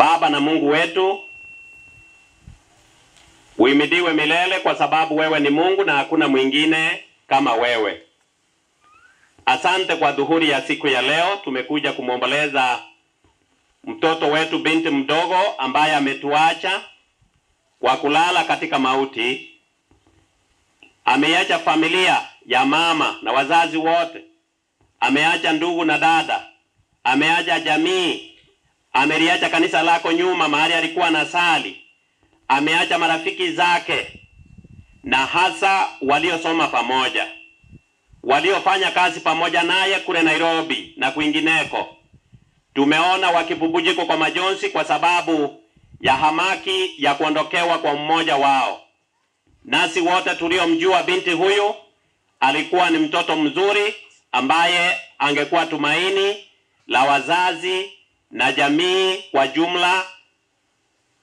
Baba na Mungu wetu, uimidiwe milele kwa sababu wewe ni Mungu na hakuna mwingine kama wewe. Asante kwa dhuhuri ya siku ya leo. Tumekuja kumwomboleza mtoto wetu binti mdogo ambaye ametuacha kwa kulala katika mauti. Ameacha familia ya mama na wazazi wote. Ameacha ndugu na dada. Ameacha jamii. Ameliacha kanisa lako nyuma mahali alikuwa anasali. Ameacha marafiki zake na hasa waliosoma pamoja, waliofanya kazi pamoja naye kule Nairobi na kwingineko. Tumeona wakibubujiko kwa majonzi kwa sababu ya hamaki ya kuondokewa kwa mmoja wao. Nasi wote tuliomjua binti huyu alikuwa ni mtoto mzuri ambaye angekuwa tumaini la wazazi na jamii kwa jumla,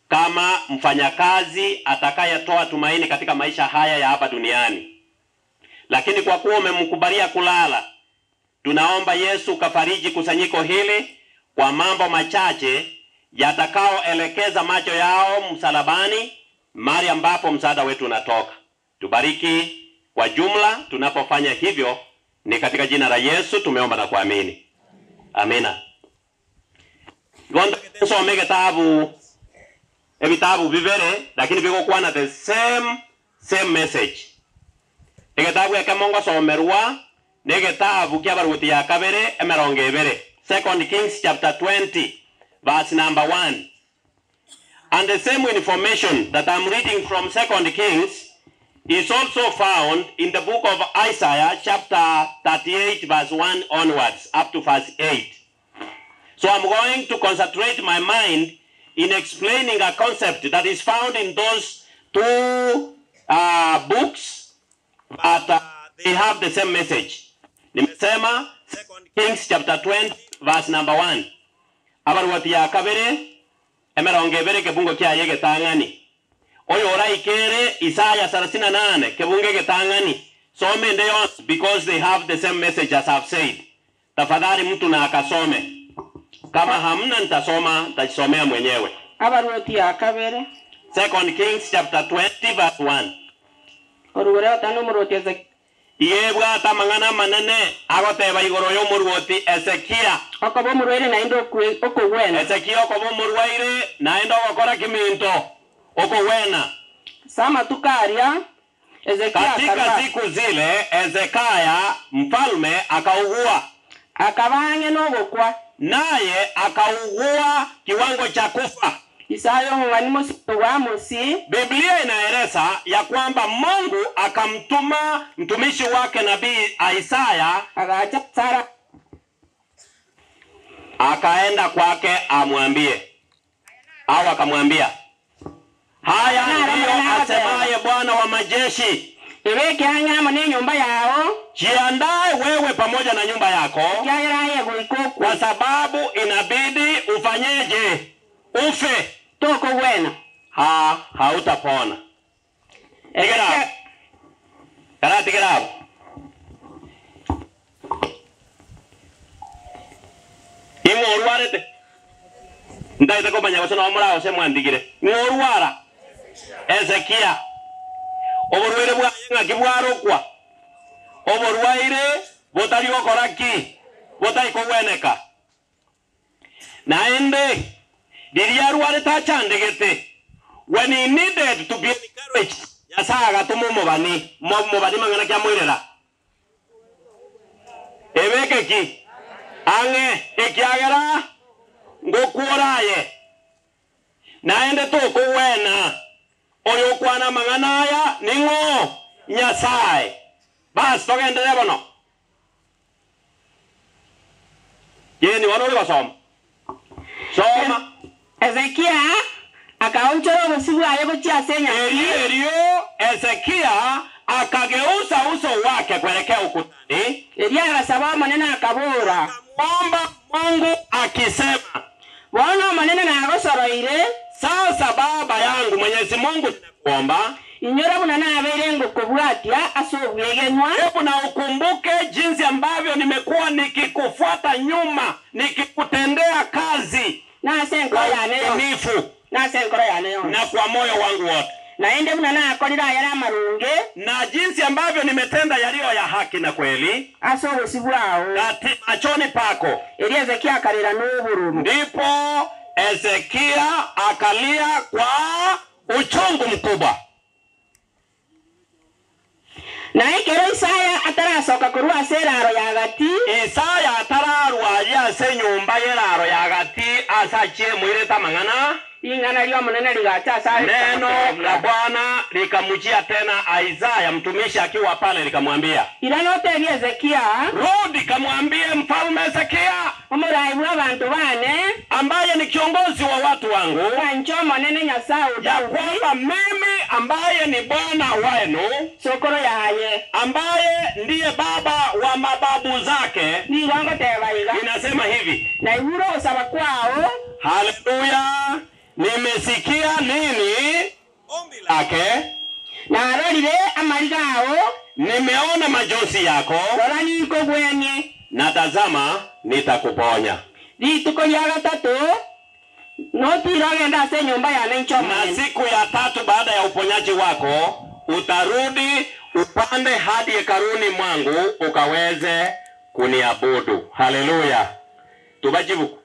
kama mfanyakazi atakayetoa tumaini katika maisha haya ya hapa duniani. Lakini kwa kuwa umemkubalia kulala, tunaomba Yesu kafariji kusanyiko hili kwa mambo machache yatakaoelekeza macho yao msalabani, mahali ambapo msaada wetu unatoka. Tubariki kwa jumla tunapofanya hivyo, ni katika jina la Yesu tumeomba na kuamini. Amina. Gonda tusome kitabu vivere lakini biko kuwa na the same message. Kitabu ya Kamongo somerwa ne kitabu kya baruti ya kabere emeronge ebere. 2 Kings chapter 20 verse number 1. And the same information that I'm reading from 2 Kings is also found in the book of Isaiah chapter 38 verse 1 onwards up to verse 8. So I'm going to concentrate my mind in explaining a concept that is found in those two books, but they have the same message. Nimesema 2 Kings chapter 20 verse number 1. Abaruati ya kabere emerongebere kebungo kya yege tangani. Oyo oraikere Isaiah 38 kebunge getangani. So mende yons because they have the same message as I've said. Tafadhali mtu na akasome. Kama hamna nitasoma, nitasomea mwenyewe. Abaruati ya kabere 2 Kings chapter 20 verse 1. Orugore atano muruoti Ezekiel. Yebwa atamangana manene agoteba igoro yo muruoti Ezekia. Okobo muruire na indo okowena. Ezekia okobo muruire na indo okora kiminto okowena. Sama tukaria Ezekia katika siku zile Ezekia mfalme akaugua. Akabange no gukwa. Naye akaugua kiwango cha kufa. Isayo mwanimo wa Mosi. Biblia inaeleza ya kwamba Mungu akamtuma mtumishi wake nabii Isaya, akaacha Sara, akaenda kwake amwambie, au akamwambia, haya ndiyo asemaye Bwana wa majeshi, Eweke anyama ni nyumba yao, jiandae wewe pamoja na nyumba yako, kwa sababu inabidi ufanyeje? Ufe. Toko wena. Hautapona. Tegera. Kara tegera. Ingorwarete. Ndaite ko banya basona omura ose mwandikire. Ngorwara. Ezekia. Oborwere bwa yenga kibwarokwa. Oborwaire botari okoraki. Botai ko weneka. Naende diriarware tachandegete. When he needed to be encouraged, yasaga tumumubani mangana kya mwirera. Ebeke ki ange ekiagera ngokuoraye. Naende toko wena oyo kwana mangana ya ningo Nyasaye. Bas togendere bono. Yeni wanole basoma. Soma. Ezekia akaonchoro musibu ayego chiasenya. Erio Ezekia akageuza uso wake kuelekea ukutani. Elia akasaba maneno akabura. Akamwomba Mungu akisema, Bwana maneno na agosoroire. Sasa baba yangu Mwenyezi Mungu nakuomba, inyora buna na aberengo kubwatia asobwegenwa. Hebu na ukumbuke jinsi ambavyo nimekuwa nikikufuata nyuma, nikikutendea kazi Na senkoro yane yo. Unifu. Na senkoro yane yo. Na kwa moyo wangu wote. Na ende muna na akorira yara marunge. Na jinsi ambavyo nimetenda yaliyo ya haki na kweli. Aso usibulao. Kati machoni pako. Eli Hezekia akarira n'uburu. Ndipo Hezekia akalia kwa uchungu mkubwa. Na ikero Isaya atarasoka kurua seraro ya gati. Isaya atararwa ya se nyumba yeraro ya gati asachie mwireta mangana. Ingana liyo munene ligata sari. Neno la Bwana likamjia tena Isaya mtumishi akiwa pale likamwambia. Ilanote Eli Hezekia. Rudi kamwambie mfalme Hezekia. Omuraibu w'abantu bane. Ambaye ni kiongozi wa watu wangu. Kanchomo nene Nyasaye. Ya kwamba mimi ambaye ni Bwana wenu. Sokoro yaye. Ambaye ndiye baba wa mababu zake. Ni wango tebaiga. Inasema hivi. Na iburo usaba kwao. Haleluya. Nimesikia nini? Ombi lake. Na arorire amarigao. Nimeona majonzi yako. Dola niko gwenye. Na tazama nitakuponya. Lituko ya gatatu. Noti irogenda se nyumba ya nenchomo. Na siku ya 3 baada ya uponyaji wako utarudi upande hadi hekaluni mwangu ukaweze kuniabudu. Haleluya. Tubajibu.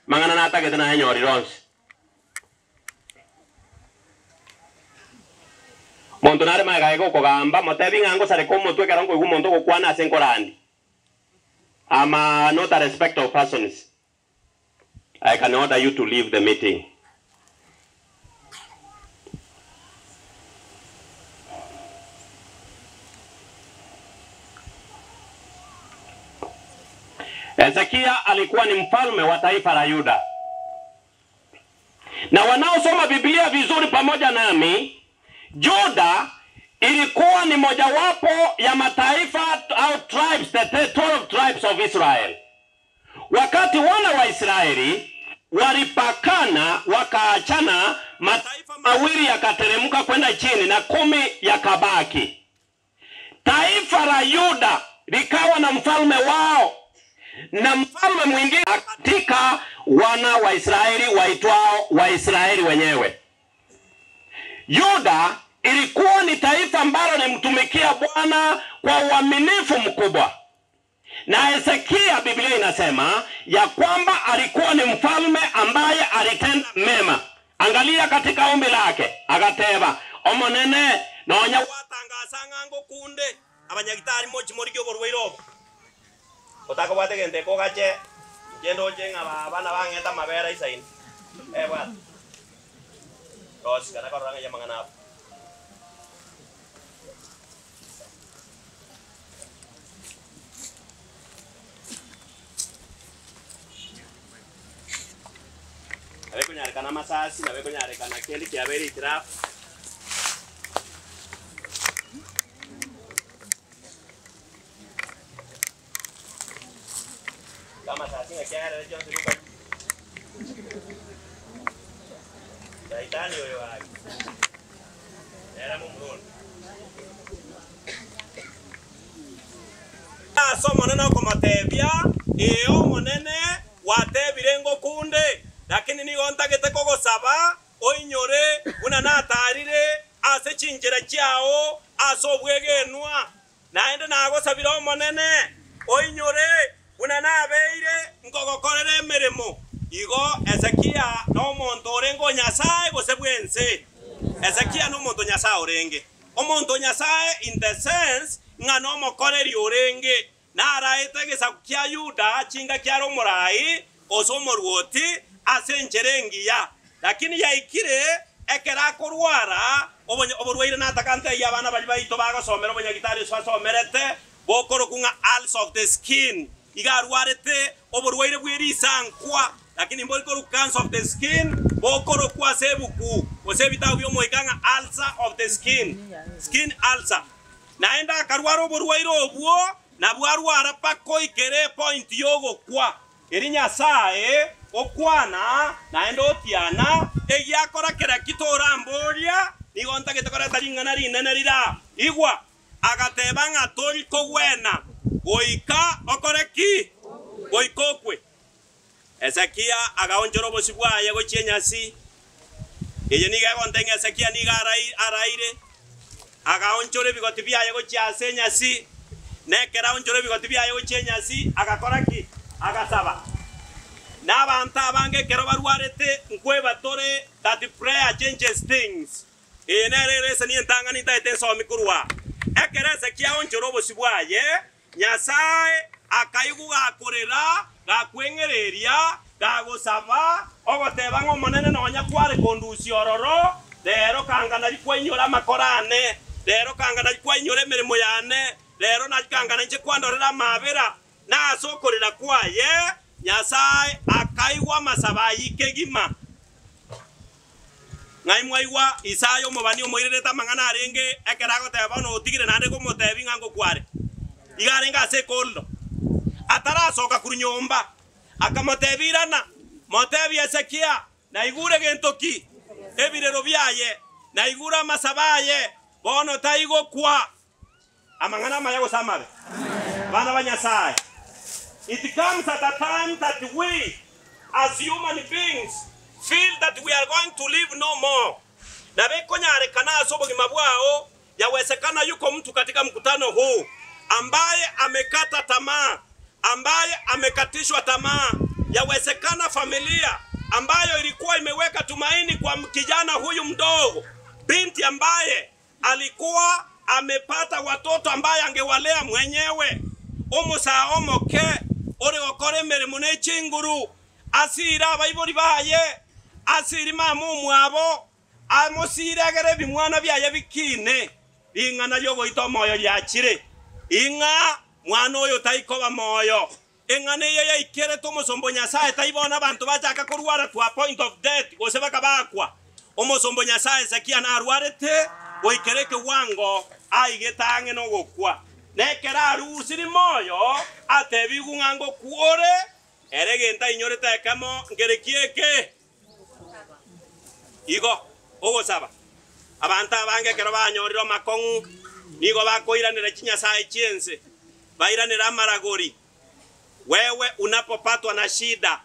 Mangana nataka tena henyori ronse. Monto nare magaego kugamba motebi ngango sare ko motwe karango igu monto ko kwana asenkorandi. Ama not a respect of persons. I can order you to leave the meeting. Hezekia alikuwa ni mfalme wa taifa la Yuda. Na wanaosoma Biblia vizuri pamoja nami, Juda ilikuwa ni mojawapo ya mataifa au tribes, the 12 tribes of Israel. Wakati wana wa Israeli walipakana wakaachana, mataifa mawili yakateremka kwenda chini na 10 yakabaki. Taifa la Yuda likawa na mfalme wao na mfalme mwingine katika wana wa Israeli waitwao Waisraeli wenyewe. Yuda ilikuwa ni taifa ambalo limtumikia Bwana kwa uaminifu mkubwa. Na Hezekia Biblia inasema ya kwamba alikuwa ni mfalme ambaye alitenda mema. Angalia katika ombi lake, akateba omonene nonya watangasa ngango kunde abanyagitari mochi mori kyo borweiro. Otaka bwate gente ko gache ngendo jenga bana bangeta mabera isaini. Bwa. Dos kana ko ranga yamangana. Abe kunyarekana masasi na abe kunyarekana keli kiaberi itiraf. Kama sasi ngakiara lejo siruka. Daitani oyo wagi. Era mumron. Somo neno komatebia iyo monene watebirengo kunde. Lakini ni ontagete kogosaba oinyore una natarire ase chinjera chiao aso bwegenwa naende nagosabira omonene oinyore una nabeire ngogokorere emeremo igo Hezekia no monto orengo Nyasaye gose bwense. Hezekia no monto Nyasaye orenge omonto Nyasaye in the sense ngano mokoreri orenge naraete gesakukia Yuda chinga kiaro morai osomoruoti asencherengia lakini yaikire ekera kurwara oborwaire natakante yabana bali baito bagosomera obonyagitari somerete bokoro kunga ulcers of the skin igarwarete oborwaire bwirisankwa lakini mbokoro cancer of the skin bokoro kwa sebuku osebita byo moikanga ulcer of the skin ulcer naenda akarwara oborwaire obwo na bwarwara pako ikere point yogo kwa eri Nyasaye okwana naende otiana egiakora kera kitoramboria nigonta getokora taringana rinene rira igwa agateba ngatori kogwena goika okoreki goikokwe Ezekia agaonjoro bosibwaye gochienyasi eye niga gontenge Ezekia niga araire agaonjoro bigoti byaye gochiase nyasi nekera onjoro bigoti byaye gochienyasi agakora ki agasaba n'abantu abange kero barwarete nkwe batore that prayer changes things enererese ni ntangani taite so mikurwa ekera Ezekia onjoro bosibwaye Nyasaye akaiguga akorera gakwengereria gagusaba ogoteba ng'omonene nonya kware kondusio ororo rero kangana rikwenyora makorane rero kangana rikwenyora emirimo yane rero nakangana nche kwandorera mabera nasokorera kwaye Nyasaye akaigwa masaba yikegima ngai mwaigwa Isayo mubani omoirereta mang'ana arenge ekerago teba no otigire nande komotebi ng'ango kware igarenga sekoldo atarasoka kurunyomba akamotebirana motebi Ezekia na igure gentoki ebirero byaye na igura masabaye bono taigo kwa amangana mayago samabe bana banyasaye. It comes at a time that we as human beings feel that we are going to live no more. Na beko nyare kana asobo gimabwao yawezekana yuko mtu katika mkutano huu ambaye amekata tamaa, ambaye amekatishwa tamaa. Yawezekana familia ambayo ilikuwa imeweka tumaini kwa kijana huyu mdogo, binti ambaye alikuwa amepata watoto ambaye angewalea mwenyewe. Umusa omoke ore okore mirimo n'ekinguru asira abayibori baye asiri mamu mwabo amosiragere bimwana byaye bikine ingana yo goito moyo yakire inga mwana oyo taikoba moyo engane ye ikere tomusombo Nyasaye taibona abantu bachaka kurwara to a point of death gose bakabakwa omusombo Nyasaye Ezekia na arwarete oikereke wango aigetange no gokwa nekera arusiri moyo atebigu ngango kuore eregenta inyoreta kamo ngerekieke igo ogosaba abantu abange kero banyoriro makongu nigo bakoiranira Nyasaye chiense bairanira maragori. Wewe unapopatwa na shida,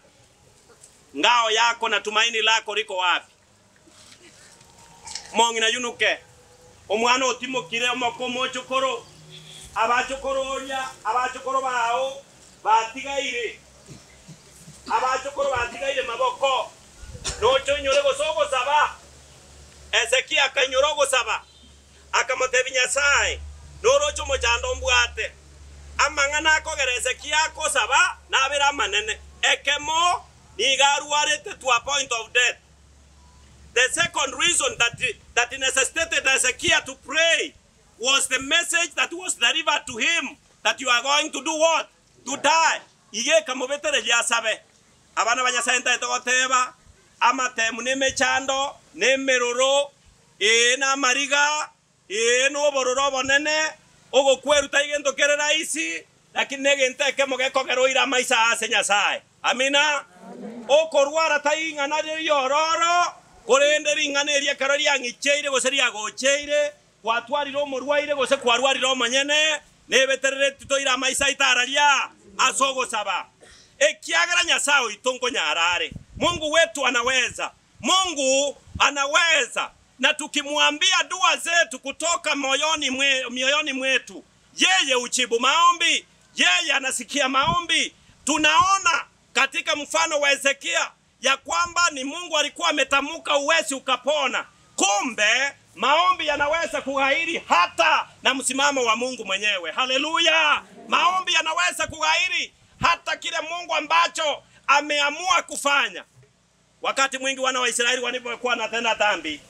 ngao yako na tumaini lako liko wapi? Mongi na yunuke omwana otimokire omokomo chokoro abachokororia abachokoro bao batigaire abachokoro batigaire maboko nocho nyore gosogo saba. Ezekia kanyorogo saba akamotebi Nyasaye norocho mojando mbwate amangana akogera Ezekia kosaba nabera manene ekemo nigaruarete to a point of death. The second reason that necessitated Ezekia to pray was the message that was delivered to him that you are going to do what? To die. Ige kamobetere yasabe abana banyasenta etogoteba amatemu nemechando nemeroro na mariga no bororo bonene ogo kweru taigento kerera isi lakini negente kemo gekogero ira maisa ase Nyasaye. Amina. Okorwara tainga na yororo korende ringane eria karoria ngicheire goseria gocheire kwatwariro morwaire gose kwarwariro manyene nebeterere titoira maisa itararia asogo saba ekiagara Nyasaye itongo nyarare. Mungu wetu anaweza. Mungu anaweza. Na tukimwambia dua zetu kutoka moyoni mwetu, yeye ujibu maombi, yeye anasikia maombi. Tunaona katika mfano wa Ezekia ya kwamba ni Mungu alikuwa ametamuka uwezi ukapona. Kumbe maombi yanaweza kughairi hata na msimamo wa Mungu mwenyewe. Haleluya! Maombi yanaweza kughairi hata kile Mungu ambacho ameamua kufanya. Wakati mwingi wana wa Israeli walipokuwa wanatenda dhambi,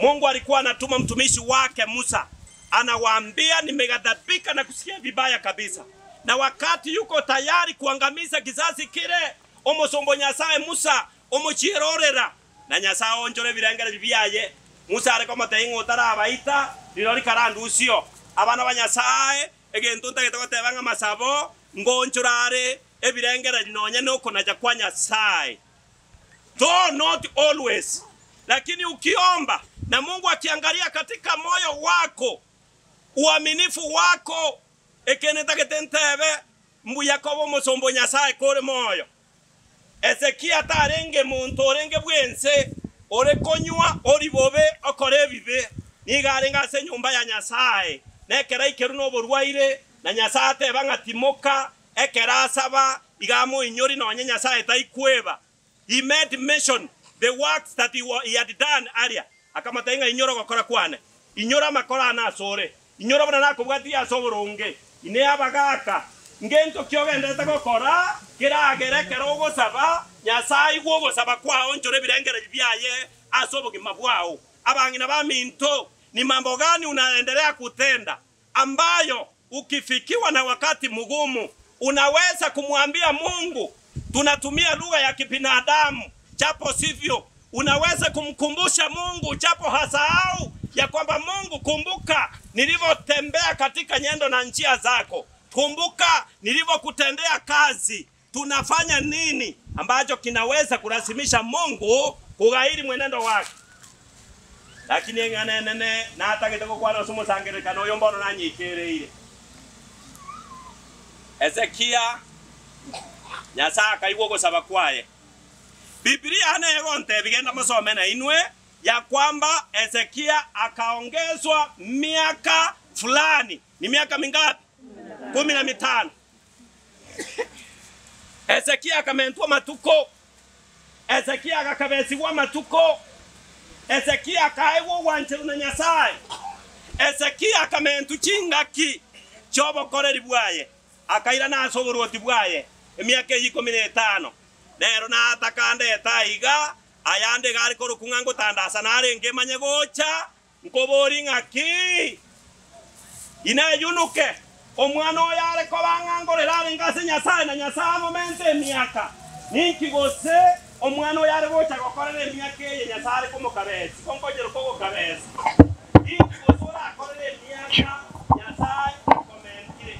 Mungu alikuwa anatuma mtumishi wake Musa, anawaambia nimeghadhabika na kusikia vibaya kabisa. Na wakati yuko tayari kuangamiza kizazi kile, omosombo Nyasaye Musa omochirorera na Nyasaye onjore birengera bibyaye. Musa ariko mateingo tarabaita rirori karandusio abana ba Nyasaye egento ntagetogotebanga masabo ngonchurare ebirengera linonye noko naja kwa Nyasaye. Though not always, lakini ukiomba na Mungu akiangalia katika moyo wako, uaminifu wako, ekeneta ketentebe mbu Yakobo mosombo Nyasaye kore moyo. Ezekia tarenge muntu orenge bwense ore konywa ori bobe okore bibe nigare ngase nyumba ya Nyasaye nekera ikeru no borwaire na Nyasaye ateba ngatimoka ekera asaba igamu inyori no Nyasaye taikweba. He made mention the works that he had done earlier. Akamatainga inyoro gokora kwane inyora makora na sore inyora bana nakubwati ya soboronge ine abagaka ngento kyogenda gukora kiragere kerogo saba Nyasaye gwogo saba kwao njore birengere byaye asobogima bwao. Abangina ba minto ni mambo gani unaendelea kutenda ambayo ukifikiwa na wakati mgumu unaweza kumwambia Mungu? Tunatumia lugha ya kibinadamu japo sivyo. Unaweza kumkumbusha Mungu japo hasahau ya kwamba Mungu, kumbuka nilivyotembea katika nyendo na njia zako. Kumbuka nilivyokutendea kazi. Tunafanya nini ambacho kinaweza kurasimisha Mungu kughairi mwenendo wake? Lakini nganene na hata kitoko kwa nosumo sangerekano yombono na nyikereire. Ezekia Nyasaye akaigwo gusaba kwaye. Biblia anayegonte bigenda musome na inwe ya kwamba Ezekia akaongezwa miaka fulani. Ni miaka mingapi? 15. Ezekia akamentwa matuko. Ezekia akakabesiwa matuko. Ezekia akaigwo wanje na Nyasaye. Ezekia akamentu chingaki chobo koreri bwaye. Akaira na asoboroti bwaye emyaka 15. Nero na atakande taiga ayande gari korukungango tandasa narenge manyegocha nkobori ngaki ina yunuke omwana oyare ko bangangorera ngase Nyasaye na Nyasaye momente emyaka ninki gose omwana oyare gocha gokorera emyaka ye Nyasaye komukabesi konkojero kogo kabesi ninki gosora akorera emyaka Nyasaye komentire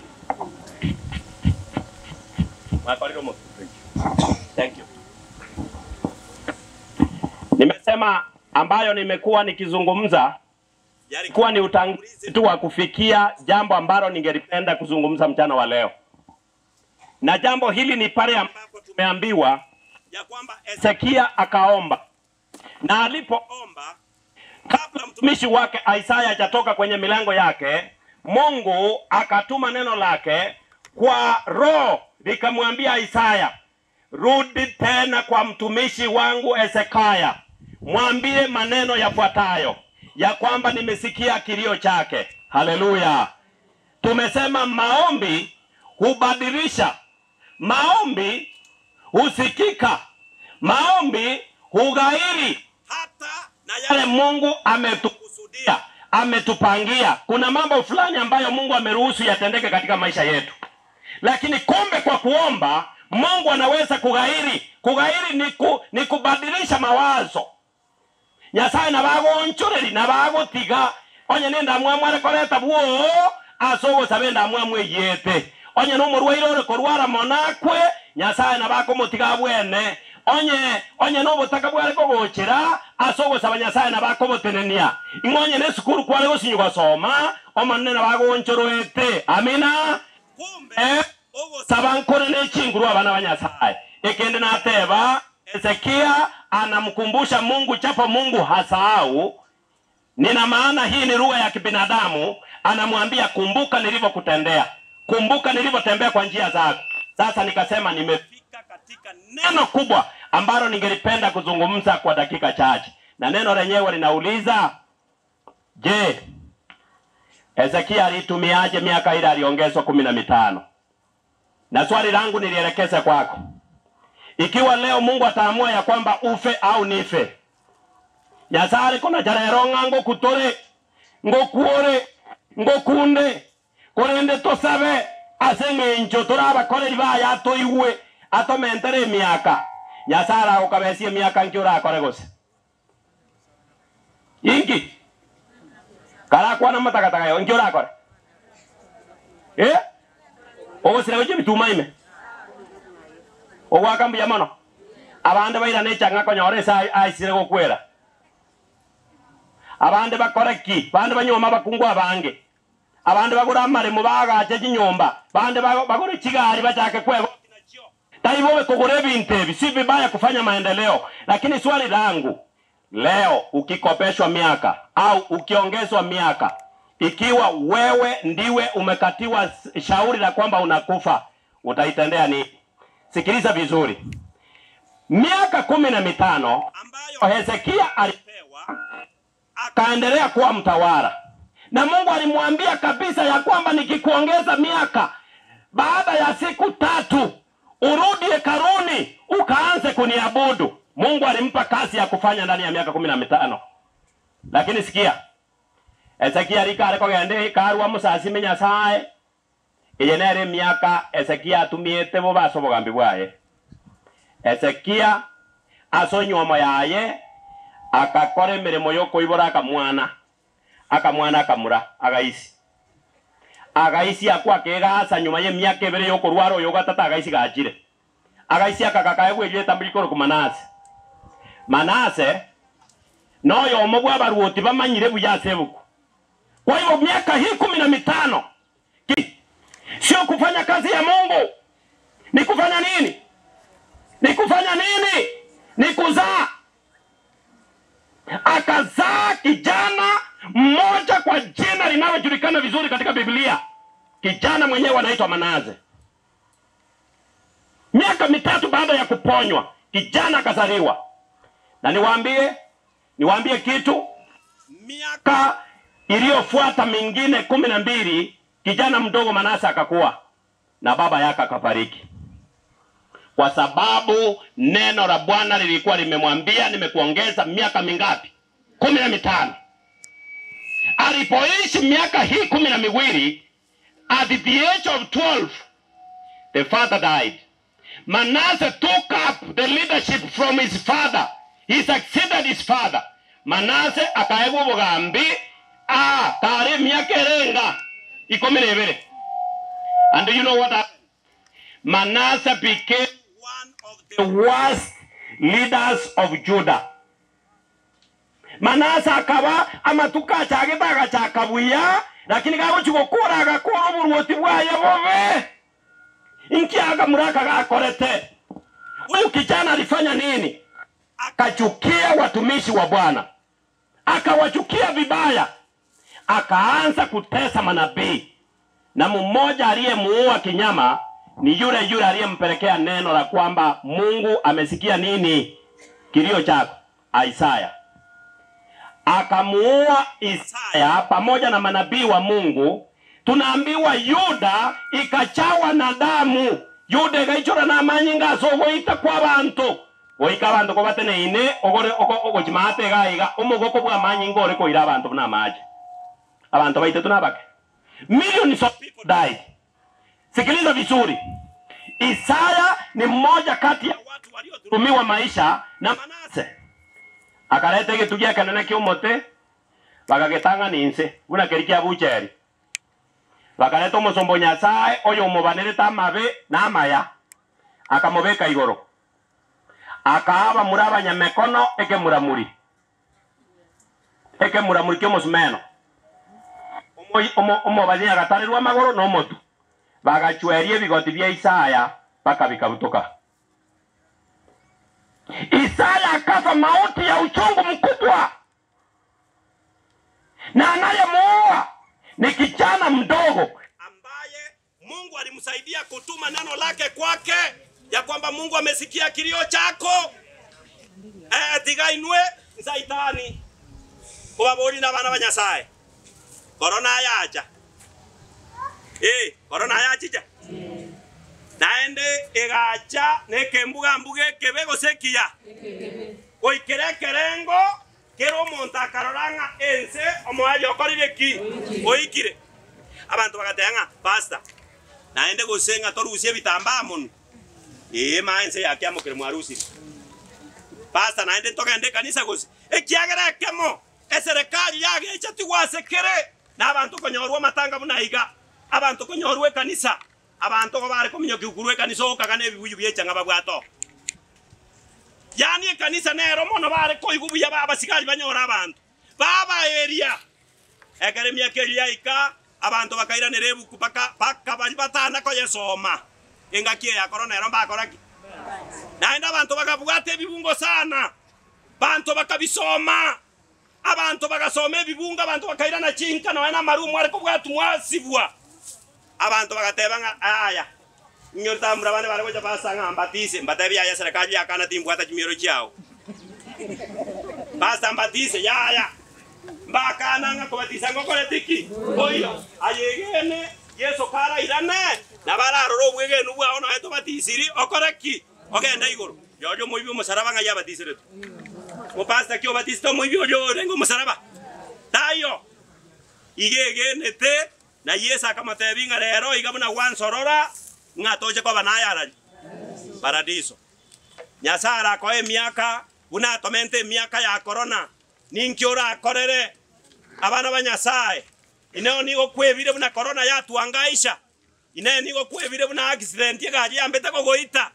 makorero mo. Thank you. Nimesema ambayo nimekuwa nikizungumza yalikuwa ni utangulizi tu wa kufikia jambo ambalo ningelipenda kuzungumza mchana wa leo. Na jambo hili ni pale ambapo tumeambiwa ya kwamba Ezekia akaomba. Na alipoomba, kabla mtumishi wake Isaya hajatoka kwenye milango yake, Mungu akatuma neno lake kwa roho likamwambia Isaya, rudi tena kwa mtumishi wangu Ezekia, mwambie maneno yafuatayo, ya kwamba nimesikia kilio chake. Haleluya. Tumesema maombi hubadilisha, maombi husikika, maombi hughairi hata na yale Mungu ametukusudia, ametupangia. Kuna mambo fulani ambayo Mungu ameruhusu yatendeke katika maisha yetu, lakini kumbe kwa kuomba Mungu anaweza kughairi. Kughairi ni kubadilisha mawazo. Nyasaye nabagonchoreri nabagotiga onye nenda mwamware koreta buo asogo sabenda mwamwe yete onye no murwaire ore korwara monakwe Nyasaye nabakomotiga bwene onye no botaka bware kogochera asogo saba Nyasaye nabakobotenenia ingonye ne sukuru kware gosinyuga soma omanne nabagonchoroete. Amina. Kumbe sabankore ne chinguru abana ba Nyasaye ekende na teba Ezekia anamkumbusha Mungu chapo Mungu hasahau. Nina maana hii ni lugha ya kibinadamu. Anamwambia kumbuka nilivyokutendea, kumbuka nilivyotembea kwa njia zako. Sasa nikasema nimefika katika neno kubwa ambalo ningelipenda kuzungumza kwa dakika chache. Na neno lenyewe linauliza, je, Ezekia alitumiaje miaka ile aliongezwa 15? Na swali langu nilielekeza kwako. Ikiwa leo Mungu ataamua ya kwamba ufe au nife, Nyasaye kuna jarero ngango kutore ngokuore ngokunde korende tosabe asenge ncho toraba kore libaya atoiwe atomentere miaka Nyasaye ukabesie miaka nkiura kore gose ingi kala kwa na matakataka yo nkiura kore ogosira goje bitumaime ogwakambi yamono abande baira necha ngakonyore sai aisire gokwera abande bakoreki bande banyoma bakungwa bange abande bagura mare mubaga aje nyomba bande bagore kigari bachake kwego taibowe kugure bintebi, si vibaya kufanya maendeleo. Lakini swali langu, leo ukikopeshwa miaka au ukiongezwa miaka, ikiwa wewe ndiwe umekatiwa shauri la kwamba unakufa, utaitendea nini? Sikiliza vizuri. Miaka 15 ambayo Hezekia alipewa, akaendelea kuwa mtawala. Na Mungu alimwambia kabisa ya kwamba nikikuongeza miaka, baada ya siku 3 urudi hekaluni ukaanze kuniabudu. Mungu alimpa kazi ya kufanya ndani ya miaka 15. Lakini sikia, Hezekia ariko gende karwa musasi menya sae. Iyenere miaka Hezekia atumiete bo baso bogambi bwaye. Hezekia asonywa yaye akakora emirimo yo kuibora akamwana akamura agaisi akwa kegasa nyuma ye miaka 2 yo kurwaro yo gatata agaisi gachire agaisi akakakaye gweje tambikoro ku Manase no yo omogwa abaruoti bamanyire buyase buku. Kwa hiyo miaka hii 15 sio kufanya kazi ya Mungu. Ni kufanya nini? Ni kufanya nini? Ni kuzaa. Akazaa kijana mmoja kwa jina linalojulikana vizuri katika Biblia. Kijana mwenyewe anaitwa Manase. Miaka 3 baada ya kuponywa, kijana akazaliwa. Na niwaambie kitu, miaka iliyofuata mingine 12, kijana mdogo Manase akakuwa na baba yake akafariki. Kwa sababu neno la Bwana lilikuwa limemwambia nimekuongeza miaka mingapi? 15. Alipoishi miaka hii 12, at the age of 12, the father died. Manase took up the leadership from his father. He succeeded his father. Manase akaego bogambi tare miaka erenga 12. And do you know what happened? Manase became one of the worst leaders of Judah. Manase akaba amatuka chagetaga chakabuya, lakini kago chukokura agakora oburuoti bwaye bobe. Inki agamuraka gakorete. Huyu kijana alifanya nini? Akachukia watumishi wa Bwana. Akawachukia vibaya. Akaanza kutesa manabii. Na mmoja aliyemuua kinyama ni yule aliyempelekea neno la kwamba Mungu amesikia nini kilio chako, Isaya. Akamuua Isaya pamoja na manabii wa Mungu. Tunaambiwa Yuda ikachawa na damu. Yuda ikaichora na manyinga sogoita kwa bantu. Oika bantu ko batene ine ogore chimate gaiga omogoko bwa manyinga ore ko ira abantu na maji. Abantu baite tunabake. Millions of people died. Sikiliza vizuri. Isaya ni mmoja kati ya watu waliodhulumiwa maisha na Manase. Akalete gitugia kanene kiomote bagagetanga ninse una kerikia bucheri. Bakaleta omusombo Nyasaye oyo omubanereta amabe na amaya akamobeka igoro. Akaaba muraba nyamekono ekemuramuri kyomusumeno omobazi agatarirwa amagoro n'omotu bagachwerie bigoti bya Isaya paka bikabutoka. Isaya akafa mauti ya uchungu mkubwa, na anayemuua ni kijana mdogo ambaye Mungu alimsaidia kutuma neno lake kwake ya kwamba Mungu amesikia kilio chako. Tigainwe Saitani kubabori na bana banyasaye. Corona yacha. Corona yacha. Naende egacha nekembuga mbuge kebego sekia. Oikerekerengo kero monta karoranga ense omoayo korireki oikire. Abantu bagatenga pasta. Naende gusenga torusie bitamba mun. Maense yakiamukire mwarusi. Pasta naende togende kanisa gusi. Ekiagera kemo eserikali yage echatiwasekere n'abantu konyorwa matanga bunahiga abantu konyorwe kanisa abantu ko bari kominyo kugurwe kanisa okagane ebibuyu byechanga babwato. Yani kanisa nero mono bari ko igubuya baba sikali banyora abantu baba area ekeremia keria ika abantu bakaira nerebu kupaka bali batana ko yesoma engakie ya corona ero bakoraki naenda abantu bakabwate ebibungo sana bantu bakabisoma abantu bagasoma ebibunga abantu bakaira na chinka na wana marumu ariko bwatu mwasibwa abantu bagateba nga aya nyota murabane bare koja basanga mbatise mbatabi ya serikali yakana timbwata kimiro cyao basta mbatise ya bakana nga kubatisa ngokole tiki oyo ayegene yeso kara irane na bararoro bwegene ubwa ono eto batisiri okoreki ogenda iguru yojo muibi musaraba nga yabatisire tu mo pasta kyo batisto muibi ojo rengo musaraba tayo igegene te na yesa kama tebinga lero igabuna wansorora ngatoje kwa banayara paradiso nyasara ko emiaka una tomente miaka ya corona ninkiora akorere abana banyasaye ineo nigo kwebire buna corona yatuangaisha ineo nigo kwebire buna accident yagaje ambeta kogoita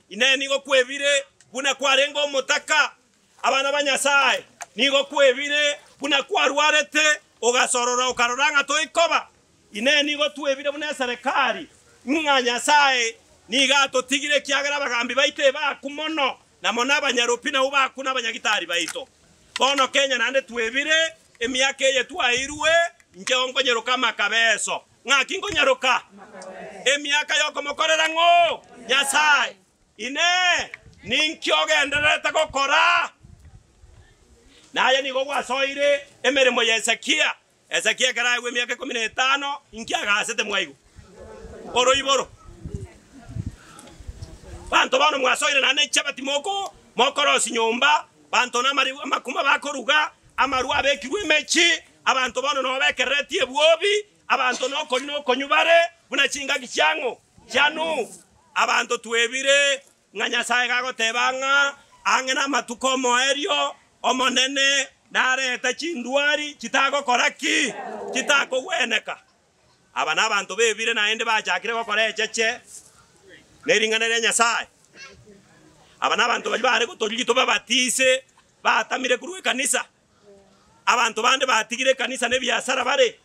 ineo nigo kwebire buna kwarengo mutaka abana banyasaye nigo kwebire buna kwarwarete ogasorora ukaroranga toikoba ineo nigo twebire buna serikali nganyasaye nigato tigire kiagara bagambi baite bakumono na mona abanyarupina ubakuna abanyagitari baito bono Kenya nande twebire emiaka ye twairwe njongo nyeruka makabeso ngakingo nyeruka emiaka yoko mokorera ngo nyasaye ine ninkyogenderete gukora naye nigo gwasoire emeremo ya Ezekia karawe emiaka 15 inkiagasete mwaigu oro iboro bantu bano mwasoire nane chabati mokorosi nyumba bantu na mari makuma bakoruga amaru abekirwe mechi abantu bano no bekereti ebwobi abantu no konyubare buna chinga kicyango cyanu abantu twebire nganyasaye gagotebanga angena matuko moerio omonene nareta chindwari kitago koraki kitako weneka aba nabantu bebire naende bachakire gokora echeche neringanere nyasaye aba nabantu bari gutolito babatise batamire kuruwe kanisa abantu bande batigire kanisa ne byasara bare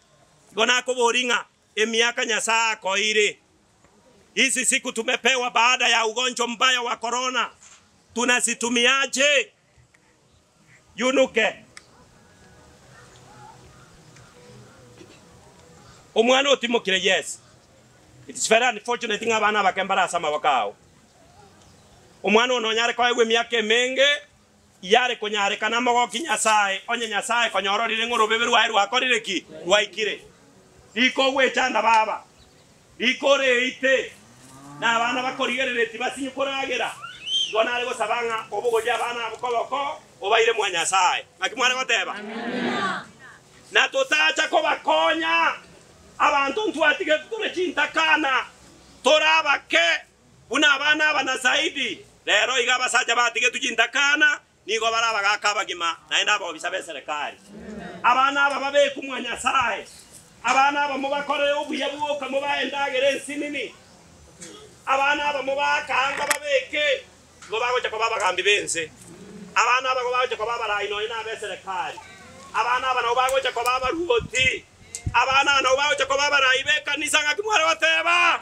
gona ko boringa emiaka nyasaa koire hizi siku tumepewa baada ya ugonjwa mbaya wa corona tunasitumiaje yunuke omwana otimokire yes it is very unfortunate nga bana bakembara sama bakao omwana ononyare kwa egwe miaka menge yare konyare kana mogo kinyasaye onye nyasaye konyororire ngorobe rwa rwakorire ki rwaikire iko gwe chanda baba ikore ite na bana bakorigerere tibasinye koragera gonare go sabanga obugo ja bana bukoboko obaire mwa nyasaye akimware goteba na totacha ko bakonya abantu ntwatige tule chintakana torabake una bana bana zaidi lero igaba saja batige tujintakana nigo baraba gakabagima naenda abo bisabe serikali abana aba babe kumwanya saye abana aba mubakore obuye buoka mubaendagere sinini abana aba mubakanga babeke ngo bagocha ko babagambi bense abana aba bagocha ko babara ino ina be serikali abana aba no bagocha ko babaruoti abana no bagocha ko babara ibe kanisa ngakimware wateba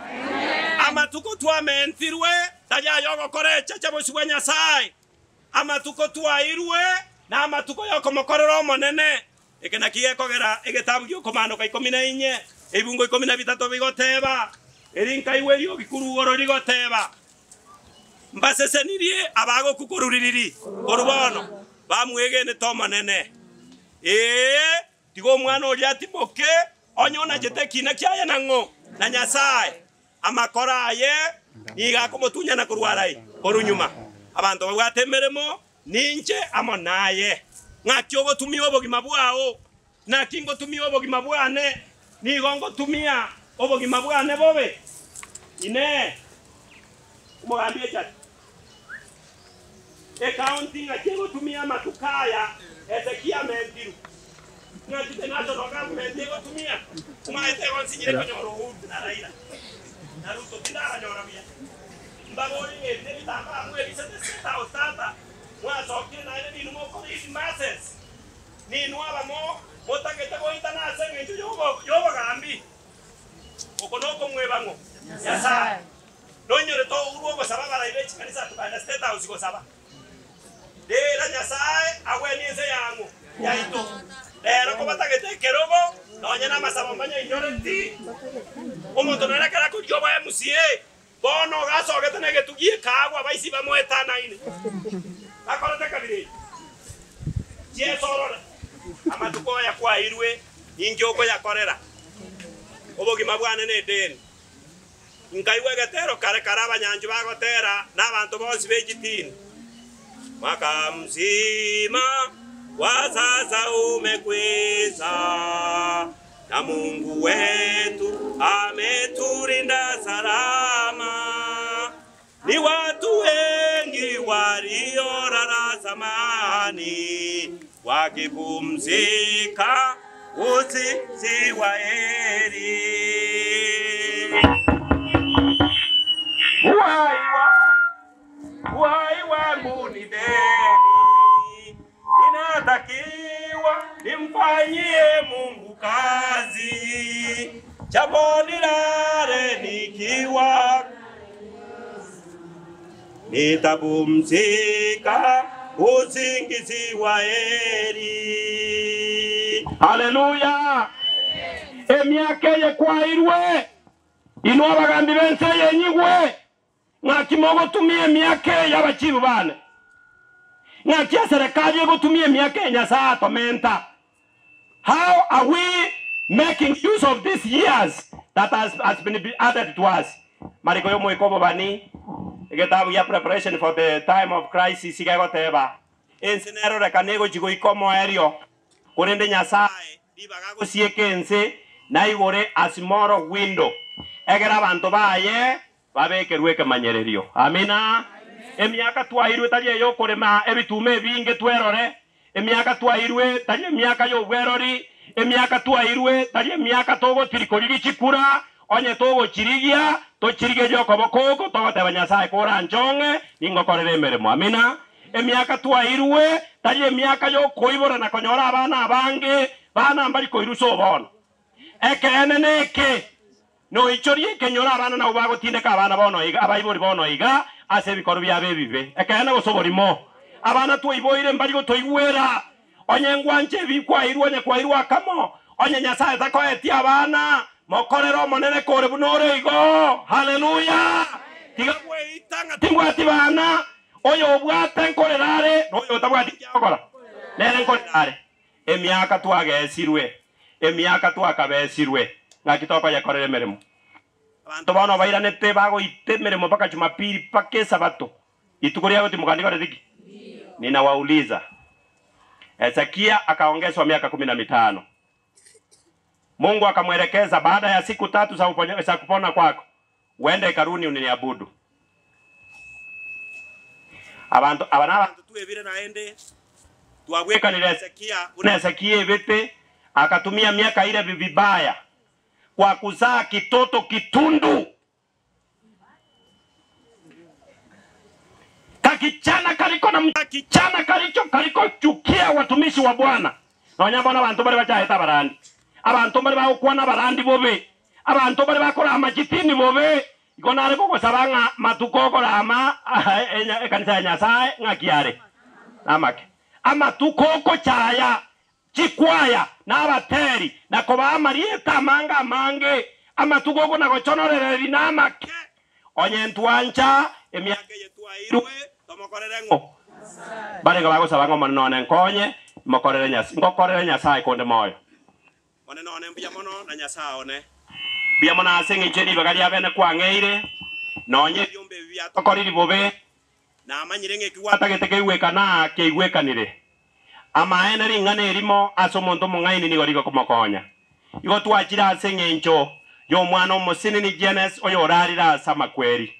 amatuko twamentirwe taja yogo korecha chabo shwanya sai amatuko twairwe na amatuko yoko mokorero monene ekena kiye kogera egetabu gyo komando kai 14 ebungo 13 bigoteba erinka iwe yo gikurugoro rigoteba mbasese nirie abago kukuruririri orubono bamwegene to monene tigo mwana oja timoke onyona jete kina kyaye nango na nyasaye amakora ye niga komotunya na kurwarai korunyuma abantu bagwatemeremo ninje amonaye ngakyo gotumia obogima bwao na kingo tumia obogima bwane nigongo tumia obogima bwane bobe ine umwambie chat accounting akego tumia matukaya Ezekia mendiru ngati nazo government ego tumia umaete konsinyire konyoro hutu na raila naruto tindara nyora bia mbabori ngete bitamba mwe bisete seta ostata mwasoke na ile binu moko isi masses ni nuaba mo motakete ko itana senge njo yobo gambi okonoko mwe bango yasa Nonyore to uruo go saba bara ibe kanisa tukanda state house go saba. Dera Nyasaye aweni nze yangu yaito. Lero ko batagete kerogo nonya na masaba manya inyore ti. Umuntu nara kara ko joba MCA. Bono gaso getenege tugie kagwa baisi bamwetana ine. Akora takabiri. Jesoro. Amatuko ya kwa irwe ingyoko ya korera. Obogima bwane ne deni. Nkaiwe gatero kare karaba nyanju bagotera n'abantu bose begitini. Mwaka mzima wa sasa umekweza na Mungu wetu ametulinda salama. Ni watu wengi waliolala zamani wakipumzika usingizi wa heri. Uhai wangu ni deni, inatakiwa nimfanyie Mungu kazi. Japo nilale nikiwa nitapumzika usingizi wa heri. Haleluya. Emyaka ye kwairwe inwa bagambi bense yenyigwe ngakimogo tumie myaka y'abachibu bane ngakia serikali gutumie myaka ya Nyasaye atomenta. How are we making use of these years that has been added to us? Mariko yo moikobo bani egetabu ya preparation for the time of crisis igagoteba ensenero rekanego jigo ikomo erio kurende Nyasaye ibagago siekense na igore asimoro window egera abantu baye babekerwe kemanyererio. Amina. Emyaka twahirwe talie yo kurema ebitume binge twerore. Emyaka twahirwe talie myaka yo bwerori. Emyaka twahirwe talie myaka togo tirikori chikura onye togo chirigia to chirige yo kobokoko togo teba Nyasaye kora njonge ningokorere emeremo. Amina. Emyaka twahirwe talie myaka yo koibora na konyora abana abange bana mbali koiruso bono ekeneneke no ichorie kenyora abana na ubago tindeka abana bono iga abaibori bono iga ase bikoro bya bebibe ekene gosoborimo abana twiboire mbali go toigwera onye ngwanje bikwahirwe ne kwahirwa kamo onye Nyasaye takoeti abana mokorero monene kore bunore igo. Haleluya. Tigabwe itanga tingwati bana oyo obwate nkorerare oyo tabwati kyakora nere nkorerare emyaka twagesirwe emyaka twakabesirwe ngakitoko yakorere meremo abantu bano bairanete bago itemeremo paka Jumapili paka Sabato itukuria goti mukandiko riki. Ninawauliza, Hezekia akaongezwa miaka 15. Mungu akamwelekeza baada ya siku 3 za kupona kwako uende karuni uniniabudu. Abantu tuwebire naende tuwaweka ni Hezekia Hezekia bete akatumia miaka ile vibaya kwa kuzaa kitoto kitundu. Kakichana kaliko na mtakichana kaliko chukia watumishi wa Bwana. Na wanyambona abantu bari bachaheta barandi. Abantu bari bakwana barandi bobe. Abantu bari bakora amajitini bobe. Ikonare koko sabanga matukoko rama kanisa ya Nyasaye ngakiare. Namake. Amatukoko chaya chikwaya n'abateri nakoba amarieta manga mange amatukoko nagochonorere binamake onye ntwancha emyaka yetwairwe tomokorerengo barega bago sabango monone nkonye mokorere Nyasaye ngokorere Nyasaye konde moyo monone mbuya mono na Nyasaye one buya mona asengi cheri bagali abene kwangeire nonye byombe bya tokoriri bobe na amanyirenge kiwata getekeiweka na keiwekanire ama eneri ngane erimo asomonto mungaini ni gorigo kumokonya igo twachira asengencho yo mwana omusini ni Genes oyo orarira samakweri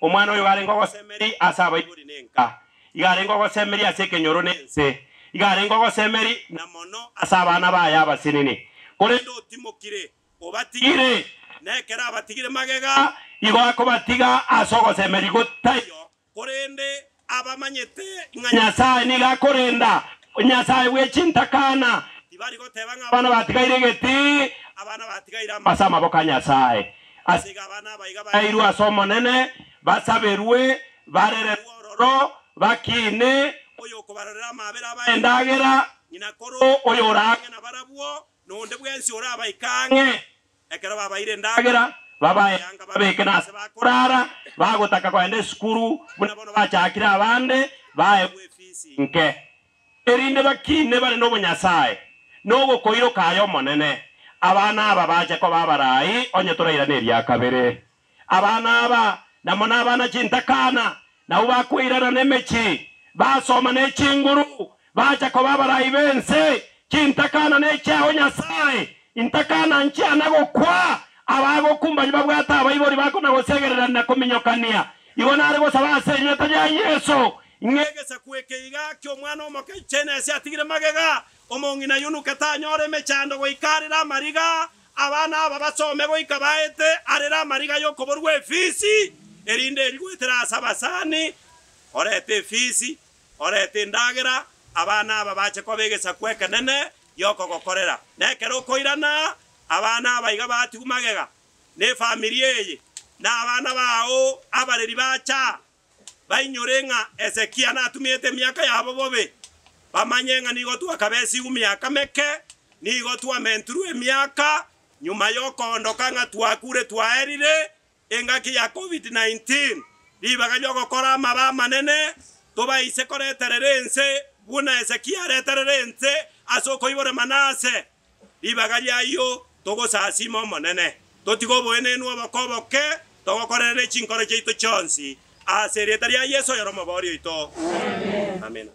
omwana oyo garengo gosemeri asaba iburi nenka igarengo gosemeri asekenyoro nense igarengo gosemeri na mono asaba na baya abasinini korendo timokire obatigire nekera abatigire magega igo akobatiga asogo semeri gotayo korende abamanyete Nyasaye ni gakorenda Nyasaye wechintakana tibari gotebanga abana batigaire geti abana batigaira basama boka Nyasaye asiga abana baiga bairu asomo nene basaberwe barere ororo bakine oyo kubarera mabera baendagera nyina koro oyo orange na barabwo nonde bwensi oraba ikange ekero babaire ndagera babayanga babeke nase bakurara bagotaka kwende skuru buna bono bachakira abande baebwe fisi nke erinde bakine bari no bunyasaye no koiro kayo monene abana aba baje ko babarai onye turaira neria kabere abana aba namona abana chintakana na ubakwirana nemechi basoma ne chinguru baje ko babarai bense chintakana ne cyaho nyasaye intakana nchi anago kwa abago kumba babwata abayibori bako na gosegerera na kominyokania ibona ari bose basenye tajya Yesu ingegesa kwekeiga kyo mwana omoke chene se atigire magega omongina yunuka tanyore mechando goikarira mariga abana aba basome goikabaete arera mariga yoko borwe fisi erinde rigwetera sabasani orete fisi orete ndagera abana aba bache kobegesa kweka nene yoko gokorera nekero koirana abana abaiga batigumagega ne familia ye na abana bao abareri bacha bainyorenga Ezekia na atumiete miaka yabo bobe bamanyenga nigo tu akabesi miaka meke nigo tu amenturu miaka nyuma yoko ondokanga tuakure twaerire engaki ya COVID-19 libaga yoko kora maba manene toba isekore tererense buna Ezekia retererense asoko ibore manase libaga yayo togo sasimo monene totigo boene nuo bakoboke togo korere chinkore cheito chonsi a serietaria Yesu yoromo borio ito amen.